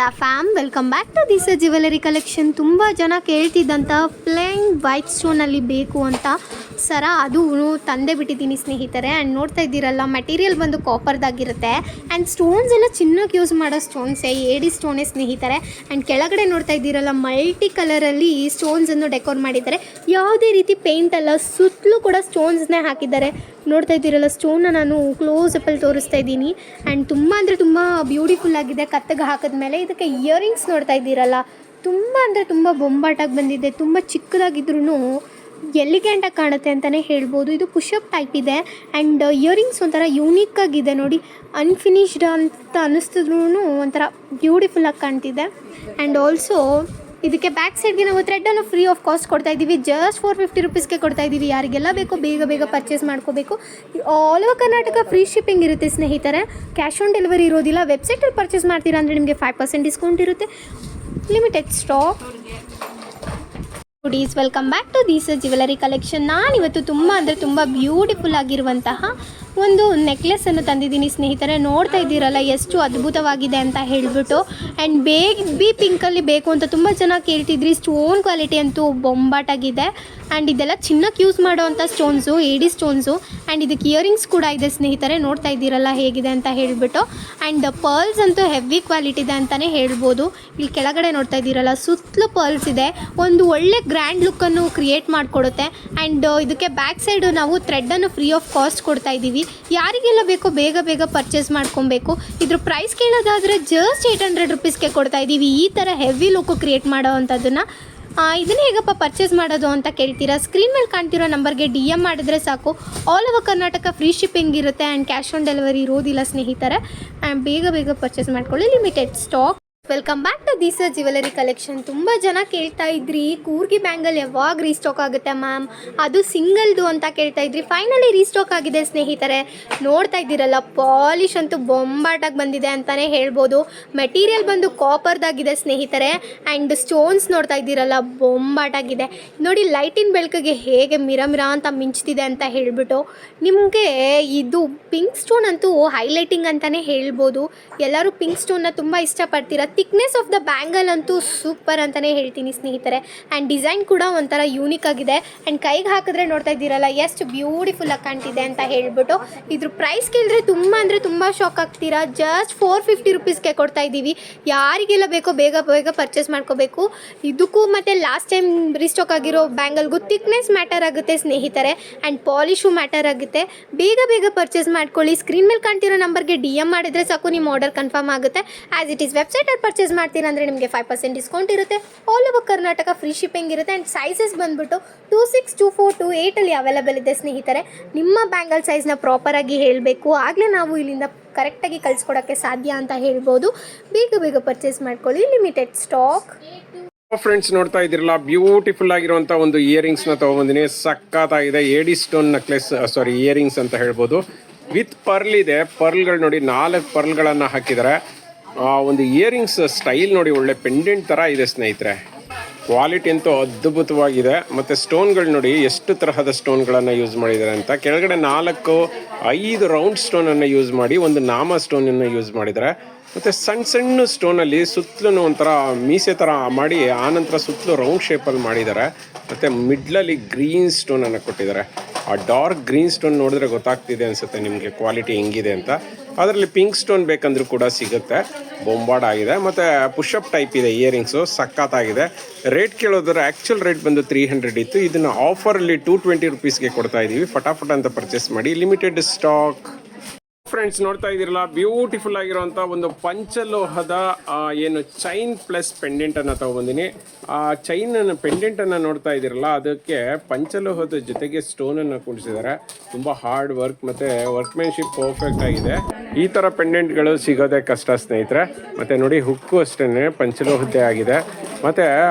ನಮಸ್ಕಾರ fam, welcome back to this jewellery collection. ತುಂಬ ಜನ ಕೇಳ್ತಿದ್ದಂಥ ಪ್ಲೇನ್ ವೈಟ್ ಸ್ಟೋನಲ್ಲಿ ಬೇಕು ಅಂತ ಸರ ಅದು ತಂದೆ ಬಿಟ್ಟಿದ್ದೀನಿ ಸ್ನೇಹಿತರೆ. ಆ್ಯಂಡ್ ನೋಡ್ತಾ ಇದ್ದೀರಲ್ಲ, ಮೆಟೀರಿಯಲ್ ಬಂದು ಕಾಪರ್ದಾಗಿರುತ್ತೆ ಆ್ಯಂಡ್ ಸ್ಟೋನ್ಸ್ ಎಲ್ಲ ಚಿನ್ನಕ್ಕೆ ಯೂಸ್ ಮಾಡೋ ಸ್ಟೋನ್ಸೇ, ಏಡಿ ಸ್ಟೋನೇ ಸ್ನೇಹಿತರೆ. ಆ್ಯಂಡ್ ಕೆಳಗಡೆ ನೋಡ್ತಾ ಇದ್ದೀರಲ್ಲ, ಮಲ್ಟಿ ಕಲರಲ್ಲಿ ಸ್ಟೋನ್ಸನ್ನು ಡೆಕೋರ್ ಮಾಡಿದ್ದಾರೆ. ಯಾವುದೇ ರೀತಿ ಪೇಂಟ್ ಅಲ್ಲ, ಸುತ್ತಲೂ ಕೂಡ ಸ್ಟೋನ್ಸ್ನೇ ಹಾಕಿದ್ದಾರೆ. ನೋಡ್ತಾ ಇದ್ದೀರಲ್ಲ, ಸ್ಟೋನ್ನ ನಾನು ಕ್ಲೋಸ್ ಅಪ್ಪಲ್ಲಿ ತೋರಿಸ್ತಾ ಇದ್ದೀನಿ. ಆ್ಯಂಡ್ ತುಂಬ ಅಂದರೆ ತುಂಬ ಬ್ಯೂಟಿಫುಲ್ ಆಗಿದೆ. ಕತ್ತಿಗೆ ಹಾಕಿದ್ಮೇಲೆ ಇದಕ್ಕೆ ಇಯರಿಂಗ್ಸ್ ನೋಡ್ತಾ ಇದ್ದೀರಲ್ಲ, ತುಂಬ ಅಂದರೆ ತುಂಬ ಬೊಂಬಾಟಾಗಿ ಬಂದಿದೆ. ತುಂಬ ಚಿಕ್ಕದಾಗಿದ್ರೂ ಎಲಿಗೆಂಟಾಗಿ ಕಾಣುತ್ತೆ ಅಂತಲೇ ಹೇಳ್ಬೋದು. ಇದು ಪುಷಪ್ ಟೈಪ್ ಇದೆ ಆ್ಯಂಡ್ ಇಯರಿಂಗ್ಸ್ ಒಂಥರ ಯೂನಿಕ್ ಆಗಿದೆ ನೋಡಿ. ಅನ್ಫಿನಿಶ್ಡ್ ಅಂತ ಅನ್ನಿಸ್ತಿದ್ರೂ ಒಂಥರ ಬ್ಯೂಟಿಫುಲ್ಲಾಗಿ ಕಾಣ್ತಿದೆ. ಆ್ಯಂಡ್ ಆಲ್ಸೋ ಇದಕ್ಕೆ ಬ್ಯಾಕ್ ಸೈಡ್ಗೆ ನಾವು ಥ್ರೆಡನ್ನು ಫ್ರೀ ಆಫ್ ಕಾಸ್ಟ್ ಕೊಡ್ತಾ ಇದ್ದೀವಿ. ಜಸ್ಟ್ 450 ರುಪೀಸ್ಗೆ ಕೊಡ್ತಾ ಇದ್ದೀವಿ. ಯಾರಿಗೆಲ್ಲ ಬೇಕೋ ಬೇಗ ಬೇಗ ಪರ್ಚೇಸ್ ಮಾಡ್ಕೋಬೇಕು. All over Karnataka free shipping ಇರುತ್ತೆ ಸ್ನೇಹಿತರೆ. ಕ್ಯಾಶ್ ಆನ್ ಡೆಲಿವರಿ ಇರೋದಿಲ್ಲ. ವೆಬ್ಸೈಟಲ್ಲಿ ಪರ್ಚೇಸ್ ಮಾಡ್ತೀರಾ ಅಂದರೆ ನಿಮಗೆ 5% ಡಿಸ್ಕೌಂಟ್ ಇರುತ್ತೆ. Limited stock. Goodies, welcome back to these jewellery collection. ನಾನಿವತ್ತು ತುಂಬ ಅಂದರೆ ತುಂಬ ಬ್ಯೂಟಿಫುಲ್ ಆಗಿರುವಂತಹ ಒಂದು ನೆಕ್ಲೆಸನ್ನು ತಂದಿದ್ದೀನಿ ಸ್ನೇಹಿತರೆ. ನೋಡ್ತಾ ಇದ್ದೀರಲ್ಲ ಎಷ್ಟು ಅದ್ಭುತವಾಗಿದೆ ಅಂತ ಹೇಳಿಬಿಟ್ಟು. ಆ್ಯಂಡ್ ಬೇಬಿ ಪಿಂಕಲ್ಲಿ ಬೇಕು ಅಂತ ತುಂಬ ಜನ ಕೇಳ್ತಿದ್ರಿ. ಸ್ಟೋನ್ ಕ್ವಾಲಿಟಿ ಅಂತೂ ಬೊಂಬಾಟಾಗಿದೆ. ಆ್ಯಂಡ್ ಇದೆಲ್ಲ ಚಿನ್ನಕ್ಕೆ ಯೂಸ್ ಮಾಡೋವಂಥ ಸ್ಟೋನ್ಸು, ಏಡಿ ಸ್ಟೋನ್ಸು. ಆ್ಯಂಡ್ ಇದಕ್ಕೆ ಇಯರಿಂಗ್ಸ್ ಕೂಡ ಇದೆ ಸ್ನೇಹಿತರೆ. ನೋಡ್ತಾ ಇದ್ದೀರಲ್ಲ ಹೇಗಿದೆ ಅಂತ ಹೇಳಿಬಿಟ್ಟು. ಆ್ಯಂಡ್ ಪರ್ಲ್ಸ್ ಅಂತೂ ಹೆವಿ ಕ್ವಾಲಿಟಿ ಇದೆ ಅಂತಲೇ ಹೇಳ್ಬೋದು. ಇಲ್ಲಿ ಕೆಳಗಡೆ ನೋಡ್ತಾ ಇದ್ದೀರಲ್ಲ, ಸುತ್ತಲೂ ಪರ್ಲ್ಸ್ ಇದೆ. ಒಂದು ಒಳ್ಳೆ ಗ್ರ್ಯಾಂಡ್ ಲುಕ್ಕನ್ನು ಕ್ರಿಯೇಟ್ ಮಾಡಿಕೊಡುತ್ತೆ. ಆ್ಯಂಡ್ ಇದಕ್ಕೆ ಬ್ಯಾಕ್ ಸೈಡು ನಾವು ಥ್ರೆಡನ್ನು ಫ್ರೀ ಆಫ್ ಕಾಸ್ಟ್ ಕೊಡ್ತಾ ಇದ್ದೀವಿ. ಯಾರಿಗೆಲ್ಲ ಬೇಕೋ ಬೇಗ ಬೇಗ ಪರ್ಚೇಸ್ ಮಾಡ್ಕೊಬೇಕು. ಇದ್ರ ಪ್ರೈಸ್ ಕೇಳೋದಾದರೆ ಜಸ್ಟ್ 800 ರುಪೀಸ್ಗೆ ಕೊಡ್ತಾ ಇದ್ದೀವಿ. ಈ ಥರ ಹೆವಿ ಲುಕ್ಕು ಕ್ರಿಯೇಟ್ ಮಾಡೋ ಅಂಥದ್ದನ್ನು ಇದನ್ನೇ ಹೇಗಪ್ಪ ಪರ್ಚೇಸ್ ಮಾಡೋದು ಅಂತ ಕೇಳ್ತೀರಾ? ಸ್ಕ್ರೀನ್ ಮೇಲೆ ಕಾಣ್ತಿರೋ ನಂಬರ್ಗೆ DM ಮಾಡಿದ್ರೆ ಸಾಕು. All over Karnataka free shipping ಇರುತ್ತೆ ಆ್ಯಂಡ್ ಕ್ಯಾಶ್ ಆನ್ ಡೆಲಿವರಿ ಇರೋದಿಲ್ಲ ಸ್ನೇಹಿತರೆ. ಆ್ಯಂಡ್ ಬೇಗ ಬೇಗ ಪರ್ಚೇಸ್ ಮಾಡ್ಕೊಳ್ಳಿ. Limited stock. Welcome back to these jewellery collection. ತುಂಬ ಜನ ಕೇಳ್ತಾ ಇದ್ರಿ, ಕೂರ್ಗಿ ಬ್ಯಾಂಗಲ್ ಯಾವಾಗ ರೀಸ್ಟಾಕ್ ಆಗುತ್ತೆ ಮ್ಯಾಮ್, ಅದು ಸಿಂಗಲ್ದು ಅಂತ ಕೇಳ್ತಾ ಇದ್ರಿ. ಫೈನಲಿ ರೀಸ್ಟಾಕ್ ಆಗಿದೆ ಸ್ನೇಹಿತರೆ. ನೋಡ್ತಾ ಇದ್ದೀರಲ್ಲ, ಪಾಲಿಶ್ ಅಂತೂ ಬೊಂಬಾಟಾಗಿ ಬಂದಿದೆ ಅಂತಲೇ ಹೇಳ್ಬೋದು. ಮೆಟೀರಿಯಲ್ ಬಂದು ಕಾಪರ್ದಾಗಿದೆ ಸ್ನೇಹಿತರೆ. ಆ್ಯಂಡ್ ಸ್ಟೋನ್ಸ್ ನೋಡ್ತಾ ಇದ್ದೀರಲ್ಲ, ಬೊಂಬಾಟಾಗಿದೆ ನೋಡಿ. ಲೈಟಿನ ಬೆಳಕಿಗೆ ಹೇಗೆ ಮಿರ ಅಂತ ಮಿಂಚ್ತಿದೆ ಅಂತ ಹೇಳಿಬಿಟ್ಟು. ನಿಮಗೆ ಇದು ಪಿಂಕ್ ಸ್ಟೋನ್ ಅಂತೂ ಹೈಲೈಟಿಂಗ್ ಅಂತಲೇ ಹೇಳ್ಬೋದು. ಎಲ್ಲರೂ ಪಿಂಕ್ ಸ್ಟೋನ್ನ ತುಂಬ ಇಷ್ಟಪಡ್ತೀರ. ಥಿಕ್ನೆಸ್ ಆಫ್ ದ ಬ್ಯಾಂಗಲ್ ಅಂತೂ ಸೂಪರ್ ಅಂತಲೇ ಹೇಳ್ತೀನಿ ಸ್ನೇಹಿತರೆ. ಆ್ಯಂಡ್ ಡಿಸೈನ್ ಕೂಡ ಒಂಥರ ಯೂನಿಕ್ ಆಗಿದೆ. ಆ್ಯಂಡ್ ಕೈಗೆ ಹಾಕಿದ್ರೆ ನೋಡ್ತಾ ಇದ್ದೀರಲ್ಲ ಎಷ್ಟು ಬ್ಯೂಟಿಫುಲ್ಲಾಗಿ ಕಾಣ್ತಿದೆ ಅಂತ ಹೇಳ್ಬಿಟ್ಟು. ಇದ್ರ ಪ್ರೈಸ್ ಕೇಳಿದ್ರೆ ತುಂಬ ಅಂದರೆ ತುಂಬ ಶಾಕ್ ಆಗ್ತೀರಾ. ಜಸ್ಟ್ 450 ರುಪೀಸ್ಗೆ ಕೊಡ್ತಾ ಇದ್ದೀವಿ. ಯಾರಿಗೆಲ್ಲ ಬೇಕೋ ಬೇಗ ಬೇಗ ಪರ್ಚೇಸ್ ಮಾಡ್ಕೋಬೇಕು. ಇದಕ್ಕೂ ಮತ್ತು ಲಾಸ್ಟ್ ಟೈಮ್ ರೀಸ್ಟಾಕ್ ಆಗಿರೋ ಬ್ಯಾಂಗಲ್ಗೂ ಥಿಕ್ನೆಸ್ ಮ್ಯಾಟರ್ ಆಗುತ್ತೆ ಸ್ನೇಹಿತರೆ. ಆ್ಯಂಡ್ ಪಾಲಿಶು ಮ್ಯಾಟರ್ ಆಗುತ್ತೆ. ಬೇಗ ಬೇಗ ಪರ್ಚೇಸ್ ಮಾಡ್ಕೊಳ್ಳಿ. ಸ್ಕ್ರೀನ್ ಮೇಲೆ ಕಾಣ್ತಿರೋ ನಂಬರ್ಗೆ DM ಮಾಡಿದರೆ ಸಾಕು, ನಿಮ್ಮ ಆರ್ಡರ್ ಕನ್ಫರ್ಮ್ ಆಗುತ್ತೆ. ಆ್ಯಸ್ ಇಟ್ ಈಸ್ ವೆಬ್ಸೈಟಲ್ಲಿ ಪರ್ಚೇಸ್ ಮಾಡ್ತೀರಾ ಅಂದರೆ ನಿಮಗೆ 5% ಡಿಸ್ಕೌಂಟ್ ಇರುತ್ತೆ. All over Karnataka free shipping ಇರುತ್ತೆ. ಆ್ಯಂಡ್ ಸೈಜಸ್ ಬಂದುಬಿಟ್ಟು 26, 24, 28 ಅವೈಲೇಬಲ್ ಇದೆ ಸ್ನೇಹಿತರೆ. ನಿಮ್ಮ ಬ್ಯಾಂಗಲ್ ಸೈಜ್ನ ಪ್ರಾಪರಾಗಿ ಹೇಳಬೇಕು, ಆಗಲೇ ನಾವು ಇಲ್ಲಿಂದ ಕರೆಕ್ಟಾಗಿ ಕಳಿಸ್ಕೊಡೋಕ್ಕೆ ಸಾಧ್ಯ ಅಂತ ಹೇಳ್ಬೋದು. ಬೇಗ ಬೇಗ ಪರ್ಚೇಸ್ ಮಾಡ್ಕೊಳ್ಳಿ. Limited stock. ಫ್ರೆಂಡ್ಸ್, ನೋಡ್ತಾ ಇದ್ದೀರಲ್ಲ, ಬ್ಯೂಟಿಫುಲ್ ಆಗಿರುವಂಥ ಒಂದು ಇಯರಿಂಗ್ಸ್ನ ತೊಗೊಂಬಂದಿನಿ. ಸಕ್ಕತ್ತಾಗಿದೆ. ಏಡಿ ಸ್ಟೋನ್ ನೆಕ್ಲೆಸ್, ಇಯರಿಂಗ್ಸ್ ಅಂತ ಹೇಳ್ಬೋದು. ವಿತ್ ಪರ್ಲ್ ಇದೆ. ಪರ್ಲ್ಗಳು ನೋಡಿ, 4 ಪರ್ಲ್ಗಳನ್ನು ಹಾಕಿದ್ದಾರೆ. ಒಂದು ಇಯರಿಂಗ್ಸ್ ಸ್ಟೈಲ್ ನೋಡಿ, ಒಳ್ಳೆ ಪೆಂಡೆಂಟ್ ಥರ ಇದೆ ಸ್ನೇಹಿತರೆ. ಕ್ವಾಲಿಟಿ ಅಂತೂ ಅದ್ಭುತವಾಗಿದೆ. ಮತ್ತು ಸ್ಟೋನ್ಗಳು ನೋಡಿ, ಎಷ್ಟು ತರಹದ ಸ್ಟೋನ್ಗಳನ್ನು ಯೂಸ್ ಮಾಡಿದ್ದಾರೆ ಅಂತ. ಕೆಳಗಡೆ 4, 5 ರೌಂಡ್ ಸ್ಟೋನನ್ನು ಯೂಸ್ ಮಾಡಿ ಒಂದು ನಾಮ ಸ್ಟೋನನ್ನು ಯೂಸ್ ಮಾಡಿದ್ದಾರೆ. ಮತ್ತು ಸಣ್ಣ ಸಣ್ಣ ಸ್ಟೋನಲ್ಲಿ ಸುತ್ತಲೂ ಒಂಥರ ಮೀಸೆ ಥರ ಮಾಡಿ, ಆನಂತರ ಸುತ್ತಲೂ ರೌಂಡ್ ಶೇಪಲ್ಲಿ ಮಾಡಿದ್ದಾರೆ. ಮತ್ತು ಮಿಡ್ಲಲ್ಲಿ ಗ್ರೀನ್ ಸ್ಟೋನನ್ನು ಕೊಟ್ಟಿದ್ದಾರೆ. ಆ ಡಾರ್ಕ್ ಗ್ರೀನ್ ಸ್ಟೋನ್ ನೋಡಿದ್ರೆ ಗೊತ್ತಾಗ್ತಿದೆ ಅನಿಸುತ್ತೆ ನಿಮಗೆ ಕ್ವಾಲಿಟಿ ಹೆಂಗಿದೆ ಅಂತ. ಅದರಲ್ಲಿ ಪಿಂಕ್ ಸ್ಟೋನ್ ಬೇಕಂದ್ರೂ ಕೂಡ ಸಿಗುತ್ತೆ. ಬೊಂಬಾಡ್ ಆಗಿದೆ. ಮತ್ತು ಪುಷಪ್ ಟೈಪ್ ಇದೆ ಇಯರಿಂಗ್ಸು. ಸಕ್ಕತ್ತಾಗಿದೆ. ರೇಟ್ ಕೇಳೋದ್ರೆ ಆ್ಯಕ್ಚುಲ್ ರೇಟ್ ಬಂದು 300 ಇತ್ತು. ಇದನ್ನು ಆಫರಲ್ಲಿ 220 ರುಪೀಸ್ಗೆ ಕೊಡ್ತಾ ಇದ್ದೀವಿ. ಫಟಾಫಟ್ ಅಂತ ಪರ್ಚೇಸ್ ಮಾಡಿ. Limited stock. ಫ್ರೆಂಡ್ಸ್, ನೋಡ್ತಾ ಇದ್ದೀರಲ್ಲ, ಬ್ಯೂಟಿಫುಲ್ ಆಗಿರುವಂಥ ಒಂದು ಪಂಚಲೋಹದ ಏನು ಚೈನ್ ಪ್ಲಸ್ ಪೆಂಡೆಂಟನ್ನು ತೊಗೊಂಬಂದಿನಿ. ಆ ಚೈನನ್ನು ಪೆಂಡೆಂಟನ್ನು ನೋಡ್ತಾ ಇದ್ದೀರಲ್ಲ, ಅದಕ್ಕೆ ಪಂಚಲೋಹದ ಜೊತೆಗೆ ಸ್ಟೋನನ್ನು ಕೂಡಿಸಿದ್ದಾರೆ. ತುಂಬ ಹಾರ್ಡ್ ವರ್ಕ್ ಮತ್ತು ವರ್ಕ್ಮ್ಯಾನ್ಶಿಪ್ ಪರ್ಫೆಕ್ಟ್ ಆಗಿದೆ. ಈ ಥರ ಪೆಂಡೆಂಟ್ಗಳು ಸಿಗೋದೇ ಕಷ್ಟ ಸ್ನೇಹಿತರೆ. ಮತ್ತು ನೋಡಿ, ಹುಕ್ಕು ಅಷ್ಟೇ ಪಂಚಲೋಹದ್ದೇ ಆಗಿದೆ. ಮತ್ತು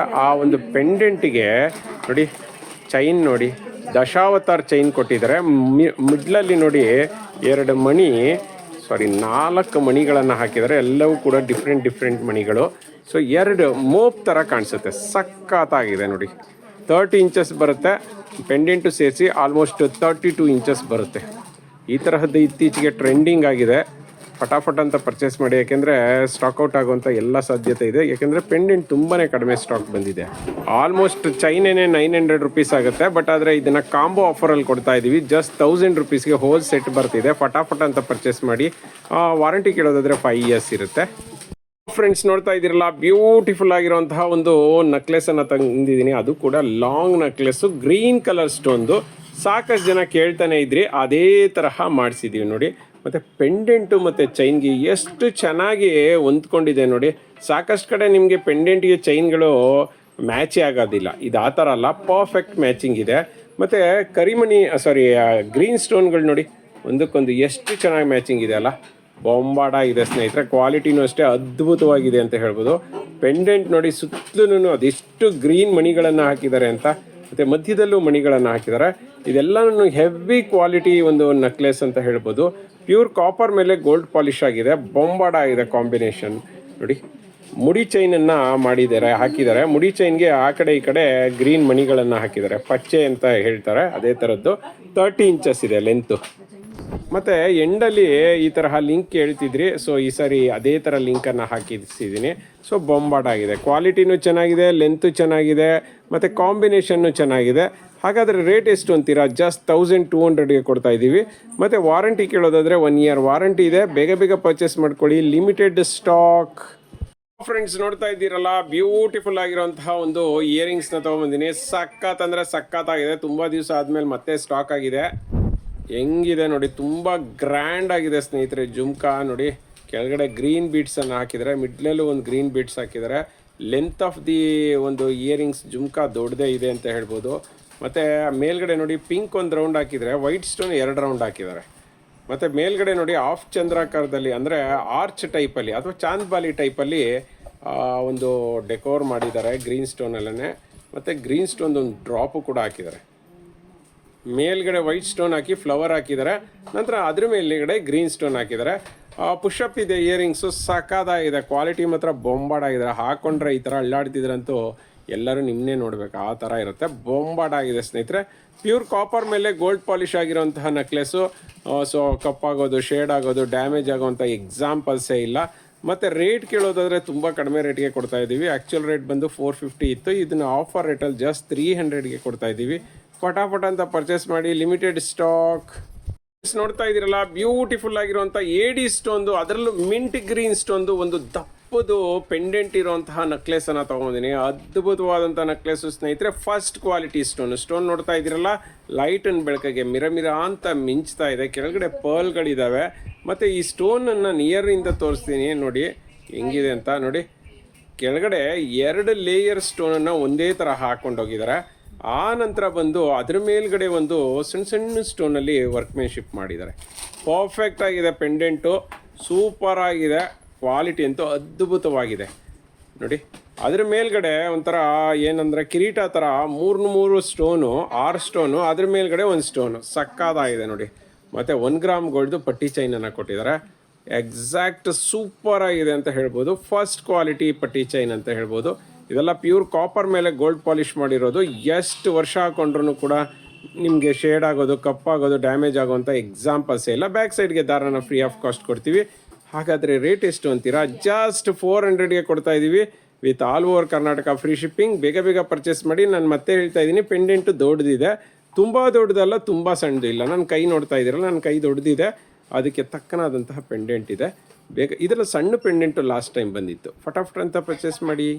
ಆ ಒಂದು ಪೆಂಡೆಂಟಿಗೆ ನೋಡಿ, ಚೈನ್ ನೋಡಿ, ದಶಾವತಾರ್ ಚೈನ್ ಕೊಟ್ಟಿದ್ದಾರೆ. ಮಿಡ್ಲಲ್ಲಿ ನೋಡಿ 4 ಮಣಿಗಳನ್ನು ಹಾಕಿದ್ದಾರೆ. ಎಲ್ಲವೂ ಕೂಡ ಡಿಫ್ರೆಂಟ್ ಮಣಿಗಳು. ಸೊ 2 ಮೋಪ್ ಥರ ಕಾಣಿಸುತ್ತೆ. ಸಕ್ಕತ್ತಾಗಿದೆ ನೋಡಿ. 30 ಇಂಚಸ್ ಬರುತ್ತೆ. ಪೆಂಡೆಂಟು ಸೇರಿಸಿ ಆಲ್ಮೋಸ್ಟ್ 32 ಇಂಚಸ್ ಬರುತ್ತೆ. ಈ ತರಹದ್ದು ಇತ್ತೀಚೆಗೆ ಟ್ರೆಂಡಿಂಗ್ ಆಗಿದೆ. ಫಟಾಫಟ್ ಅಂತ ಪರ್ಚೇಸ್ ಮಾಡಿ, ಯಾಕೆಂದರೆ ಸ್ಟಾಕ್ಔಟ್ ಆಗುವಂಥ ಎಲ್ಲ ಸಾಧ್ಯತೆ ಇದೆ. ಯಾಕೆಂದರೆ ಪೆಂಡೆಂಟ್ ತುಂಬಾ ಕಡಿಮೆ ಸ್ಟಾಕ್ ಬಂದಿದೆ. ಆಲ್ಮೋಸ್ಟ್ ಚೈನೇನೆ 900 ರುಪೀಸ್ ಆಗುತ್ತೆ, ಬಟ್ ಆದರೆ ಇದನ್ನು ಕಾಂಬೋ ಆಫರಲ್ಲಿ ಕೊಡ್ತಾ ಇದ್ದೀವಿ. ಜಸ್ಟ್ 1000 ರುಪೀಸ್ಗೆ ಹೋಲ್ ಸೆಟ್ ಬರ್ತಿದೆ. ಫಟಾಫಟ್ ಅಂತ ಪರ್ಚೇಸ್ ಮಾಡಿ. ವಾರಂಟಿ ಕೇಳೋದಾದರೆ 5 ಇಯರ್ಸ್ ಇರುತ್ತೆ. ಫ್ರೆಂಡ್ಸ್ ನೋಡ್ತಾ ಇದ್ದೀರಲ್ಲ, ಬ್ಯೂಟಿಫುಲ್ ಆಗಿರುವಂತಹ ಒಂದು ನೆಕ್ಲೆಸನ್ನು ತಂದಿದ್ದೀನಿ. ಅದು ಕೂಡ ಲಾಂಗ್ ನೆಕ್ಲೆಸ್ಸು, ಗ್ರೀನ್ ಕಲರ್ ಸ್ಟೋನ್ದು. ಸಾಕಷ್ಟು ಜನ ಕೇಳ್ತಾನೆ ಇದ್ರಿ, ಅದೇ ತರಹ ಮಾಡಿಸಿದ್ದೀವಿ ನೋಡಿ. ಮತ್ತು ಪೆಂಡೆಂಟು ಮತ್ತು ಚೈನ್ಗೆ ಎಷ್ಟು ಚೆನ್ನಾಗಿ ಹೊಂದ್ಕೊಂಡಿದೆ ನೋಡಿ. ಸಾಕಷ್ಟು ಕಡೆ ನಿಮಗೆ ಪೆಂಡೆಂಟ್ಗೆ ಚೈನ್ಗಳು ಮ್ಯಾಚೇ ಆಗೋದಿಲ್ಲ. ಇದು ಆ ಥರ ಅಲ್ಲ, ಪರ್ಫೆಕ್ಟ್ ಮ್ಯಾಚಿಂಗ್ ಇದೆ. ಮತ್ತು ಗ್ರೀನ್ ಸ್ಟೋನ್ಗಳು ನೋಡಿ, ಒಂದಕ್ಕೊಂದು ಎಷ್ಟು ಚೆನ್ನಾಗಿ ಮ್ಯಾಚಿಂಗ್ ಇದೆ ಅಲ್ಲ. ಬೊಂಬಾಡ ಇದೆ ಸ್ನೇಹಿತರೆ. ಕ್ವಾಲಿಟಿನೂ ಅಷ್ಟೇ ಅದ್ಭುತವಾಗಿದೆ ಅಂತ ಹೇಳ್ಬೋದು. ಪೆಂಡೆಂಟ್ ನೋಡಿ, ಸುತ್ತಲೂ ಅದೆಷ್ಟು ಗ್ರೀನ್ ಮಣಿಗಳನ್ನು ಹಾಕಿದ್ದಾರೆ ಅಂತ, ಮತ್ತು ಮಧ್ಯದಲ್ಲೂ ಮಣಿಗಳನ್ನು ಹಾಕಿದ್ದಾರೆ. ಇದೆಲ್ಲನೂ ಹೆವಿ ಕ್ವಾಲಿಟಿ ಒಂದು ನೆಕ್ಲೆಸ್ ಅಂತ ಹೇಳ್ಬೋದು. ಪ್ಯೂರ್ ಕಾಪರ್ ಮೇಲೆ ಗೋಲ್ಡ್ ಪಾಲಿಶ್ ಆಗಿದೆ. ಬೊಂಬಾಡ ಆಗಿದೆ ಕಾಂಬಿನೇಷನ್ ನೋಡಿ. ಮುಡಿ ಚೈನನ್ನು ಹಾಕಿದ್ದಾರೆ. ಮುಡಿ ಚೈನ್ಗೆ ಆ ಕಡೆ ಈ ಕಡೆ ಗ್ರೀನ್ ಮಣಿಗಳನ್ನು ಹಾಕಿದ್ದಾರೆ. ಪಚ್ಚೆ ಅಂತ ಹೇಳ್ತಾರೆ, ಅದೇ ಥರದ್ದು. 30 ಇಂಚಸ್ ಇದೆ ಲೆಂತು. ಮತ್ತು ಎಂಡಲ್ಲಿ ಈ ತರಹ ಲಿಂಕ್ ಹೇಳ್ತಿದ್ರಿ, ಸೊ ಈ ಸಾರಿ ಅದೇ ಥರ ಲಿಂಕನ್ನು ಹಾಕಿಸಿದ್ದೀನಿ. ಸೊ ಬೊಂಬಾಡಾಗಿದೆ. ಕ್ವಾಲಿಟಿನೂ ಚೆನ್ನಾಗಿದೆ, ಲೆಂತು ಚೆನ್ನಾಗಿದೆ, ಮತ್ತು ಕಾಂಬಿನೇಷನ್ನು ಚೆನ್ನಾಗಿದೆ. ಹಾಗಾದರೆ ರೇಟ್ ಎಷ್ಟು ಅಂತೀರಾ? ಜಸ್ಟ್ 1200ಗೆ ಕೊಡ್ತಾ ಇದ್ದೀವಿ. ಮತ್ತು ವಾರಂಟಿ ಕೇಳೋದಾದರೆ 1 ಇಯರ್ ವಾರಂಟಿ ಇದೆ. ಬೇಗ ಪರ್ಚೇಸ್ ಮಾಡ್ಕೊಳ್ಳಿ, ಲಿಮಿಟೆಡ್ ಸ್ಟಾಕ್. ಫ್ರೆಂಡ್ಸ್ ನೋಡ್ತಾ ಇದ್ದೀರಲ್ಲ, ಬ್ಯೂಟಿಫುಲ್ ಆಗಿರುವಂತಹ ಒಂದು ಇಯರಿಂಗ್ಸ್ನ ತೊಗೊಂಬಂದಿನಿ. ಸಖತ್ ಅಂದರೆ ಸಖತ್ತಾಗಿದೆ. ತುಂಬ ದಿವಸ ಆದಮೇಲೆ ಮತ್ತೆ ಸ್ಟಾಕ್ ಆಗಿದೆ. ಹೆಂಗಿದೆ ನೋಡಿ, ತುಂಬ ಗ್ರ್ಯಾಂಡ್ ಆಗಿದೆ ಸ್ನೇಹಿತರೆ. ಜುಮ್ಕಾ ನೋಡಿ, ಕೆಳಗಡೆ ಗ್ರೀನ್ ಬೀಡ್ಸನ್ನು ಹಾಕಿದ್ದಾರೆ, ಮಿಡ್ಲಲ್ಲೂ ಒಂದು ಗ್ರೀನ್ ಬೀಡ್ಸ್ ಹಾಕಿದ್ದಾರೆ. ಲೆಂತ್ ಆಫ್ ದಿ ಒಂದು ಇಯರಿಂಗ್ಸ್ ಜುಮ್ಕಾ ದೊಡ್ಡದೇ ಇದೆ ಅಂತ ಹೇಳ್ಬೋದು. ಮತ್ತು ಮೇಲ್ಗಡೆ ನೋಡಿ, ಪಿಂಕ್ ಒಂದು ರೌಂಡ್ ಹಾಕಿದರೆ, ವೈಟ್ ಸ್ಟೋನ್ 2 ರೌಂಡ್ ಹಾಕಿದ್ದಾರೆ. ಮತ್ತು ಮೇಲ್ಗಡೆ ನೋಡಿ, ಆಫ್ ಚಂದ್ರಾಕಾರದಲ್ಲಿ ಅಂದರೆ ಆರ್ಚ್ ಟೈಪಲ್ಲಿ ಅಥವಾ ಚಾಂದ್ಬಾಲಿ ಟೈಪಲ್ಲಿ ಒಂದು ಡೆಕೋರ್ ಮಾಡಿದ್ದಾರೆ ಗ್ರೀನ್ ಸ್ಟೋನಲ್ಲೇ. ಮತ್ತು ಗ್ರೀನ್ ಸ್ಟೋನ್ ಒಂದು ಡ್ರಾಪು ಕೂಡ ಹಾಕಿದ್ದಾರೆ. ಮೇಲ್ಗಡೆ ವೈಟ್ ಸ್ಟೋನ್ ಹಾಕಿ ಫ್ಲವರ್ ಹಾಕಿದ್ದಾರೆ. ನಂತರ ಅದ್ರ ಮೇಲ್ಗಡೆ ಗ್ರೀನ್ ಸ್ಟೋನ್ ಹಾಕಿದ್ದಾರೆ. ಪುಷಪ್ ಇದೆ ಇಯರಿಂಗ್ಸು, ಸಖತ್ತಾಗಿದೆ. ಕ್ವಾಲಿಟಿ ಮಾತ್ರ ಬೊಂಬಾಡಾಗಿದೆ. ಹಾಕ್ಕೊಂಡ್ರೆ ಈ ಥರ ಅಳ್ಳಾಡ್ತಿದ್ರಂತೂ ಎಲ್ಲರೂ ನಿಮ್ಮನ್ನೇ ನೋಡಬೇಕು, ಆ ಥರ ಇರುತ್ತೆ. ಬೊಂಬಾಡಾಗಿದೆ ಸ್ನೇಹಿತರೆ. ಪ್ಯೂರ್ ಕಾಪರ್ ಮೇಲೆ ಗೋಲ್ಡ್ ಪಾಲಿಶ್ ಆಗಿರೋಂತಹ ನೆಕ್ಲೆಸ್ಸು. ಸೊ ಕಪ್ಪಾಗೋದು, ಶೇಡ್ ಆಗೋದು, ಡ್ಯಾಮೇಜ್ ಆಗೋವಂಥ ಎಕ್ಸಾಂಪಲ್ಸೇ ಇಲ್ಲ. ಮತ್ತು ರೇಟ್ ಕೇಳೋದಾದರೆ ತುಂಬ ಕಡಿಮೆ ರೇಟ್ಗೆ ಕೊಡ್ತಾ ಇದ್ದೀವಿ. ಆ್ಯಕ್ಚುಯಲ್ ರೇಟ್ ಬಂದು 450 ಇತ್ತು. ಇದನ್ನು ಆಫರ್ ರೇಟಲ್ಲಿ ಜಸ್ಟ್ 300ಗೆ ಕೊಡ್ತಾ ಇದ್ದೀವಿ. ಫಟಾಫಟ್ ಅಂತ ಪರ್ಚೇಸ್ ಮಾಡಿ, ಲಿಮಿಟೆಡ್ ಸ್ಟಾಕ್. ನೋಡ್ತಾ ಇದ್ದೀರಲ್ಲ, ಬ್ಯೂಟಿಫುಲ್ ಆಗಿರುವಂಥ ಏಡಿ ಸ್ಟೋನ್ದು, ಅದರಲ್ಲೂ ಮಿಂಟ್ ಗ್ರೀನ್ ಸ್ಟೋನ್ದು ಒಂದು ದಪ್ಪದು ಪೆಂಡೆಂಟ್ ಇರುವಂತಹ ನೆಕ್ಲೆಸನ್ನು ತೊಗೊಂಡಿದ್ದೀನಿ. ಅದ್ಭುತವಾದಂಥ ನೆಕ್ಲೆಸು ಸ್ನೇಹಿತರೆ. ಫಸ್ಟ್ ಕ್ವಾಲಿಟಿ ಸ್ಟೋನ್ ನೋಡ್ತಾ ಇದ್ದೀರಲ್ಲ, ಲೈಟ್ ಅಂಡ್ ಬೆಳಕಿಗೆ ಮಿರ ಅಂತ ಮಿಂಚ್ತಾ ಇದೆ. ಕೆಳಗಡೆ ಪರ್ಲ್ಗಳಿದ್ದಾವೆ. ಮತ್ತು ಈ ಸ್ಟೋನನ್ನು ನಿಯರಿಂದ ತೋರಿಸ್ತೀನಿ ನೋಡಿ ಹೆಂಗಿದೆ ಅಂತ. ನೋಡಿ, ಕೆಳಗಡೆ 2 ಲೇಯರ್ ಸ್ಟೋನನ್ನು ಒಂದೇ ಥರ ಹಾಕ್ಕೊಂಡೋಗಿದ್ದಾರೆ. ಆ ನಂತರ ಬಂದು ಅದ್ರ ಮೇಲ್ಗಡೆ ಒಂದು ಸಣ್ಣ ಸ್ಟೋನಲ್ಲಿ ವರ್ಕ್ಮೆನ್ಶಿಪ್ ಮಾಡಿದ್ದಾರೆ. ಪರ್ಫೆಕ್ಟ್ ಆಗಿದೆ ಪೆಂಡೆಂಟು, ಸೂಪರ್ ಆಗಿದೆ. ಕ್ವಾಲಿಟಿ ಅಂತೂ ಅದ್ಭುತವಾಗಿದೆ ನೋಡಿ. ಅದ್ರ ಮೇಲ್ಗಡೆ ಒಂಥರ ಏನಂದರೆ ಕಿರೀಟ ಥರ 3 ಸ್ಟೋನು, 6 ಸ್ಟೋನು, ಅದ್ರ ಮೇಲ್ಗಡೆ ಒಂದು ಸ್ಟೋನು. ಸಕ್ಕತ್ತಾಗಿದೆ ನೋಡಿ. ಮತ್ತು 1 ಗ್ರಾಮ್ ಗೋಲ್ಡ್ದು ಪಟ್ಟಿ ಚೈನನ್ನು ಕೊಟ್ಟಿದ್ದಾರೆ. ಎಕ್ಸಾಕ್ಟ್ ಸೂಪರ್ ಆಗಿದೆ ಅಂತ ಹೇಳ್ಬೋದು. ಫಸ್ಟ್ ಕ್ವಾಲಿಟಿ ಪಟ್ಟಿ ಚೈನ್ ಅಂತ ಹೇಳ್ಬೋದು. ಇದೆಲ್ಲ ಪ್ಯೂರ್ ಕಾಪರ್ ಮೇಲೆ ಗೋಲ್ಡ್ ಪಾಲಿಶ್ ಮಾಡಿರೋದು. ಎಷ್ಟು ವರ್ಷ ಹಾಕೊಂಡ್ರೂ ಕೂಡ ನಿಮಗೆ ಶೇಡ್ ಆಗೋದು, ಕಪ್ಪಾಗೋದು, ಡ್ಯಾಮೇಜ್ ಆಗೋವಂಥ ಎಕ್ಸಾಂಪಲ್ಸೇ ಇಲ್ಲ. ಬ್ಯಾಕ್ ಸೈಡ್ಗೆ ದಾರನ ಫ್ರೀ ಆಫ್ ಕಾಸ್ಟ್ ಕೊಡ್ತೀವಿ. ಹಾಗಾದರೆ ರೇಟ್ ಎಷ್ಟು ಅಂತೀರಾ? ಜಸ್ಟ್ 400ಗೆ ಕೊಡ್ತಾ ಇದ್ದೀವಿ with all over Karnataka free shipping. ಬೇಗ ಪರ್ಚೇಸ್ ಮಾಡಿ. ನಾನು ಮತ್ತೆ ಹೇಳ್ತಾ ಇದ್ದೀನಿ, ಪೆಂಡೆಂಟು ದೊಡ್ಡದಿದೆ, ತುಂಬ ದೊಡ್ಡದಲ್ಲ, ತುಂಬ ಸಣ್ಣದು ಇಲ್ಲ. ನನ್ನ ಕೈ ನೋಡ್ತಾ ಇದ್ದೀರಲ್ಲ, ನನ್ನ ಕೈ ದೊಡ್ಡದಿದೆ, ಅದಕ್ಕೆ ತಕ್ಕನಾದಂತಹ ಪೆಂಡೆಂಟ್ ಇದೆ. ಇದರ ಸಣ್ಣ ಪೆಂಡೆಂಟು ಲಾಸ್ಟ್ ಟೈಮ್ ಬಂದಿತ್ತು. ಫಟಾಫಟ್ ಅಂತ ಪರ್ಚೇಸ್ ಮಾಡಿ.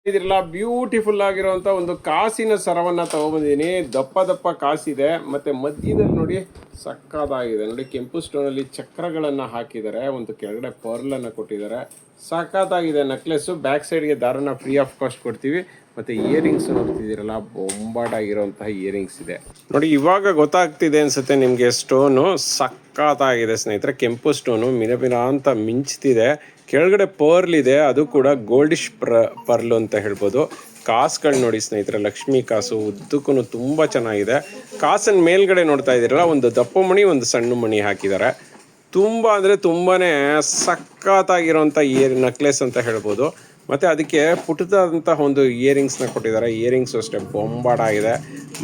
ಇದಿರಲ್ಲ, ಬ್ಯೂಟಿಫುಲ್ ಆಗಿರುವಂಥ ಒಂದು ಕಾಸಿನ ಸರವನ್ನು ತೊಗೊಂಬಂದಿದ್ದೀನಿ. ದಪ್ಪ ಕಾಸಿದೆ. ಮತ್ತು ಮಧ್ಯದಲ್ಲಿ ನೋಡಿ ಸಕ್ಕತ್ತಾಗಿದೆ ನೋಡಿ. ಕೆಂಪು ಸ್ಟೋನಲ್ಲಿ ಚಕ್ರಗಳನ್ನು ಹಾಕಿದ್ದಾರೆ. ಒಂದು ಕೆಳಗಡೆ ಪರ್ಲನ್ನು ಕೊಟ್ಟಿದ್ದಾರೆ. ಸಕ್ಕತ್ತಾಗಿದೆ ನೆಕ್ಲೆಸ್ಸು. ಬ್ಯಾಕ್ ಸೈಡ್ಗೆ ದಾರನ ಫ್ರೀ ಆಫ್ ಕಾಸ್ಟ್ ಕೊಡ್ತೀವಿ. ಮತ್ತು ಇಯರಿಂಗ್ಸ್ ನೋಡ್ತಿದ್ದೀರಲ್ಲ, ಬೊಂಬಾಡಾಗಿರೋಂತಹ ಇಯರಿಂಗ್ಸ್ ಇದೆ ನೋಡಿ. ಇವಾಗ ಗೊತ್ತಾಗ್ತಿದೆ ಅನಿಸುತ್ತೆ ನಿಮಗೆ. ಸ್ಟೋನು ಸಕ್ಕತ್ತಾಗಿದೆ ಸ್ನೇಹಿತರೆ. ಕೆಂಪು ಸ್ಟೋನು ಮಿರ ಅಂತ ಮಿಂಚ್ತಿದೆ. ಕೆಳಗಡೆ ಪರ್ಲ್ ಇದೆ, ಅದು ಕೂಡ ಗೋಲ್ಡಿಶ್ ಪರ್ಲು ಅಂತ ಹೇಳ್ಬೋದು. ಕಾಸುಗಳು ನೋಡಿ ಸ್ನೇಹಿತರೆ, ಲಕ್ಷ್ಮೀ ಕಾಸು ಉದ್ದಕ್ಕೂ ತುಂಬ ಚೆನ್ನಾಗಿದೆ. ಕಾಸನ್ನು ಮೇಲ್ಗಡೆ ನೋಡ್ತಾ ಇದ್ದೀರಲ್ಲ, ಒಂದು ದಪ್ಪ ಮಣಿ, ಒಂದು ಸಣ್ಣ ಮಣಿ ಹಾಕಿದ್ದಾರೆ. ತುಂಬ ಅಂದರೆ ತುಂಬಾ ಸಕ್ಕತ್ತಾಗಿರೋಂಥ ನೆಕ್ಲೆಸ್ ಅಂತ ಹೇಳ್ಬೋದು. ಮತ್ತು ಅದಕ್ಕೆ ಪುಟ್ಟದಾದಂತಹ ಒಂದು ಇಯರಿಂಗ್ಸ್ನ ಕೊಟ್ಟಿದ್ದಾರೆ. ಇಯರಿಂಗ್ಸು ಅಷ್ಟೇ ಬೊಂಬಾಡಾಗಿದೆ.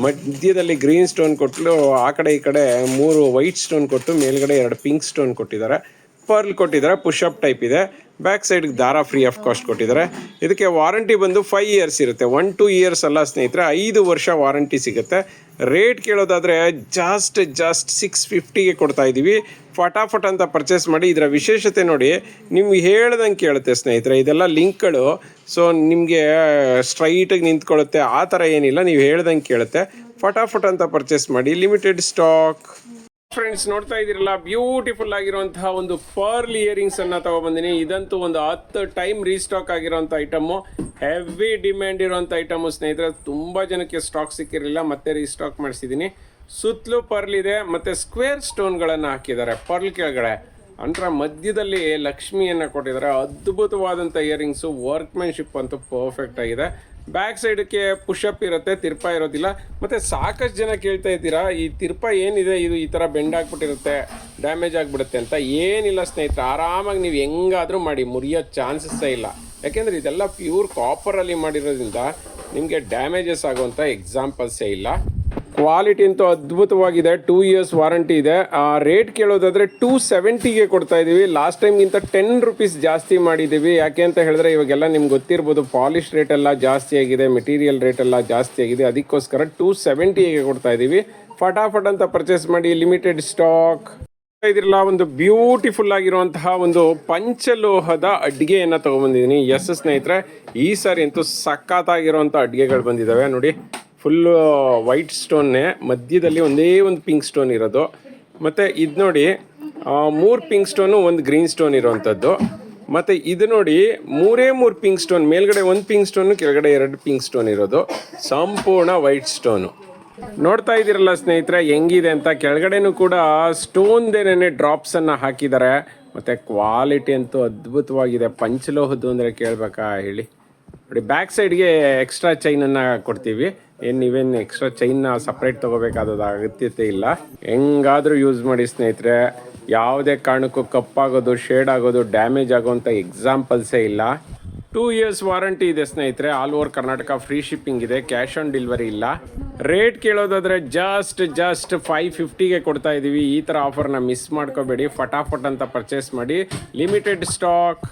ಮಧ್ಯದಲ್ಲಿ ಗ್ರೀನ್ ಸ್ಟೋನ್ ಕೊಟ್ಟು, ಆ ಕಡೆ ಈ ಕಡೆ 3 ವೈಟ್ ಸ್ಟೋನ್ ಕೊಟ್ಟು, ಮೇಲ್ಗಡೆ 2 ಪಿಂಕ್ ಸ್ಟೋನ್ ಕೊಟ್ಟಿದ್ದಾರೆ. ಪರ್ಲ್ ಕೊಟ್ಟಿದ್ದಾರೆ, ಪುಷಪ್ ಟೈಪ್ ಇದೆ. ಬ್ಯಾಕ್ ಸೈಡ್ಗೆ ದಾರ ಫ್ರೀ ಆಫ್ ಕಾಸ್ಟ್ ಕೊಟ್ಟಿದ್ದಾರೆ. ಇದಕ್ಕೆ ವಾರಂಟಿ ಬಂದು 5 ಇಯರ್ಸ್ ಇರುತ್ತೆ, 1-2 ಇಯರ್ಸ್ ಅಲ್ಲ ಸ್ನೇಹಿತರೆ, 5 ವರ್ಷ ವಾರಂಟಿ ಸಿಗುತ್ತೆ. ರೇಟ್ ಕೇಳೋದಾದರೆ ಜಸ್ಟ್ 650ಗೆ ಕೊಡ್ತಾ ಇದ್ದೀವಿ. ಫಟಾಫಟ್ ಅಂತ ಪರ್ಚೇಸ್ ಮಾಡಿ. ಇದರ ವಿಶೇಷತೆ ನೋಡಿ, ನಿಮ್ಗೆ ಹೇಳ್ದಂಗೆ ಕೇಳುತ್ತೆ ಸ್ನೇಹಿತರೆ, ಇದೆಲ್ಲ ಲಿಂಕ್ಗಳು. ಸೊ ನಿಮಗೆ ಸ್ಟ್ರೈಟಾಗಿ ನಿಂತ್ಕೊಳ್ಳುತ್ತೆ, ಆ ಥರ ಏನಿಲ್ಲ, ನೀವು ಹೇಳ್ದಂಗೆ ಕೇಳುತ್ತೆ. ಫಟಾಫಟ್ ಅಂತ ಪರ್ಚೇಸ್ ಮಾಡಿ. Limited stock. ಫ್ರೆಂಡ್ಸ್ ನೋಡ್ತಾ ಇದ್ದೀರಲ್ಲ, ಬ್ಯೂಟಿಫುಲ್ ಆಗಿರುವಂತಹ ಒಂದು ಪರ್ಲ್ ಇಯರಿಂಗ್ಸ್ ಅನ್ನ ತಗೊಬಂದಿನಿ. ಇದಂತೂ ಒಂದು 10 ಟೈಮ್ ರೀಸ್ಟಾಕ್ ಆಗಿರುವಂಥ ಐಟಮು, ಹೆವಿ ಡಿಮ್ಯಾಂಡ್ ಇರುವಂಥ ಐಟಮು ಸ್ನೇಹಿತರೆ. ತುಂಬ ಜನಕ್ಕೆ ಸ್ಟಾಕ್ ಸಿಕ್ಕಿರಲಿಲ್ಲ, ಮತ್ತೆ ರೀಸ್ಟಾಕ್ ಮಾಡಿಸಿದ್ದೀನಿ. ಸುತ್ತಲೂ ಪರ್ಲ್ ಇದೆ, ಮತ್ತು ಸ್ಕ್ವೇರ್ ಸ್ಟೋನ್ಗಳನ್ನು ಹಾಕಿದ್ದಾರೆ ಪರ್ಲ್ ಕೆಳಗಡೆ. ಅಂತರ ಮಧ್ಯದಲ್ಲಿ ಲಕ್ಷ್ಮಿಯನ್ನು ಕೊಟ್ಟಿದ್ದಾರೆ. ಅದ್ಭುತವಾದಂಥ ಇಯರಿಂಗ್ಸು, ವರ್ಕ್ಮ್ಯಾನ್ಶಿಪ್ ಅಂತೂ ಪರ್ಫೆಕ್ಟ್ ಆಗಿದೆ. ಬ್ಯಾಕ್ ಸೈಡಕ್ಕೆ ಪುಷಪ್ ಇರುತ್ತೆ, ತಿರ್ಪ ಇರೋದಿಲ್ಲ. ಮತ್ತು ಸಾಕಷ್ಟು ಜನ ಕೇಳ್ತಾ ಇದ್ದೀರಾ, ಈ ತಿರ್ಪ ಏನಿದೆ ಇದು ಈ ಥರ ಬೆಂಡ್ ಆಗಿಬಿಟ್ಟಿರುತ್ತೆ, ಡ್ಯಾಮೇಜ್ ಆಗಿಬಿಡುತ್ತೆ ಅಂತ. ಏನಿಲ್ಲ ಸ್ನೇಹಿತರೆ, ಆರಾಮಾಗಿ ನೀವು ಹೆಂಗಾದರೂ ಮಾಡಿ, ಮುರಿಯೋ ಚಾನ್ಸಸ್ಸೇ ಇಲ್ಲ. ಯಾಕೆಂದರೆ ಇದೆಲ್ಲ ಪ್ಯೂರ್ ಕಾಪರಲ್ಲಿ ಮಾಡಿರೋದ್ರಿಂದ ನಿಮಗೆ ಡ್ಯಾಮೇಜಸ್ ಆಗುವಂಥ ಎಕ್ಸಾಂಪಲ್ಸೇ ಇಲ್ಲ. ಕ್ವಾಲಿಟಿ ಅಂತೂ ಅದ್ಭುತವಾಗಿದೆ. 2 ಇಯರ್ಸ್ ವಾರಂಟಿ ಇದೆ. ರೇಟ್ ಕೇಳೋದಾದರೆ 270ಗೆ ಕೊಡ್ತಾ ಇದ್ದೀವಿ. ಲಾಸ್ಟ್ ಟೈಮ್ಗಿಂತ 10 ರೂಪೀಸ್ ಜಾಸ್ತಿ ಮಾಡಿದ್ದೀವಿ. ಯಾಕೆ ಅಂತ ಹೇಳಿದ್ರೆ ಇವಾಗೆಲ್ಲ ನಿಮ್ಗೆ ಗೊತ್ತಿರ್ಬೋದು, ಪಾಲಿಶ್ ರೇಟ್ ಎಲ್ಲ ಜಾಸ್ತಿ ಆಗಿದೆ, ಮೆಟೀರಿಯಲ್ ರೇಟ್ ಎಲ್ಲ ಜಾಸ್ತಿ ಆಗಿದೆ. ಅದಕ್ಕೋಸ್ಕರ 270ಗೆ ಕೊಡ್ತಾ ಇದ್ದೀವಿ. ಫಟಾಫಟ್ ಅಂತ ಪರ್ಚೇಸ್ ಮಾಡಿ. Limited stock. ಇದಿರಲ್ಲ, ಒಂದು ಬ್ಯೂಟಿಫುಲ್ ಆಗಿರುವಂತಹ ಒಂದು ಪಂಚಲೋಹದ ಅಡ್ಗೆಯನ್ನು ತೊಗೊಂಬಂದಿದ್ದೀನಿ. ಎಸ್ ಸ್ನೇಹಿತರೆ, ಈ ಸಾರಿ ಅಂತೂ ಸಖತ್ತಾಗಿರುವಂಥ ಅಡುಗೆಗಳು ಬಂದಿದ್ದಾವೆ ನೋಡಿ. ಫುಲ್ಲು ವೈಟ್ ಸ್ಟೋನ್ನೇ, ಮಧ್ಯದಲ್ಲಿ ಒಂದೇ ಒಂದು ಪಿಂಕ್ ಸ್ಟೋನ್ ಇರೋದು. ಮತ್ತು ಇದು ನೋಡಿ 3 ಪಿಂಕ್ ಸ್ಟೋನು, 1 ಗ್ರೀನ್ ಸ್ಟೋನ್ ಇರೋವಂಥದ್ದು. ಮತ್ತು ಇದು ನೋಡಿ 3 ಪಿಂಕ್ ಸ್ಟೋನ್, ಮೇಲ್ಗಡೆ 1 ಪಿಂಕ್ ಸ್ಟೋನು, ಕೆಳಗಡೆ 2 ಪಿಂಕ್ ಸ್ಟೋನ್ ಇರೋದು. ಸಂಪೂರ್ಣ ವೈಟ್ ಸ್ಟೋನು. ನೋಡ್ತಾ ಇದ್ದೀರಲ್ಲ ಸ್ನೇಹಿತರೆ ಹೆಂಗಿದೆ ಅಂತ. ಕೆಳಗಡೆನೂ ಕೂಡ ಸ್ಟೋನ್ದೇನೆ ಡ್ರಾಪ್ಸನ್ನು ಹಾಕಿದ್ದಾರೆ. ಮತ್ತು ಕ್ವಾಲಿಟಿ ಅಂತೂ ಅದ್ಭುತವಾಗಿದೆ. ಪಂಚಲೋಹದ್ದು ಅಂದರೆ ಕೇಳಬೇಕಾ ಹೇಳಿ. ನೋಡಿ, ಬ್ಯಾಕ್ ಸೈಡ್ಗೆ ಎಕ್ಸ್ಟ್ರಾ ಚೈನನ್ನು ಕೊಡ್ತೀವಿ. ನೀವೇನು ಎಕ್ಸ್ಟ್ರಾ ಚೈನ್ನ ಸಪ್ರೇಟ್ ತೊಗೋಬೇಕಾದ ಅಗತ್ಯತೆ ಇಲ್ಲ. ಹೆಂಗಾದರೂ ಯೂಸ್ ಮಾಡಿ ಸ್ನೇಹಿತರೆ. ಯಾವುದೇ ಕಾರಣಕ್ಕೂ ಕಪ್ಪಾಗೋದು, ಶೇಡ್ ಆಗೋದು, ಡ್ಯಾಮೇಜ್ ಆಗೋವಂಥ ಎಕ್ಸಾಂಪಲ್ಸೇ ಇಲ್ಲ. 2 ಇಯರ್ಸ್ ವಾರಂಟಿ ಇದೆ ಸ್ನೇಹಿತರೆ. All over Karnataka free shipping ಇದೆ, ಕ್ಯಾಶ್ ಆನ್ ಡೆಲಿವರಿ ಇಲ್ಲ. ರೇಟ್ ಕೇಳೋದಾದರೆ ಜಸ್ಟ್ 550ಗೆ ಕೊಡ್ತಾ ಇದ್ದೀವಿ. ಈ ಥರ ಆಫರ್ನ ಮಿಸ್ ಮಾಡ್ಕೋಬೇಡಿ. ಫಟಾಫಟ್ ಅಂತ ಪರ್ಚೇಸ್ ಮಾಡಿ. Limited stock.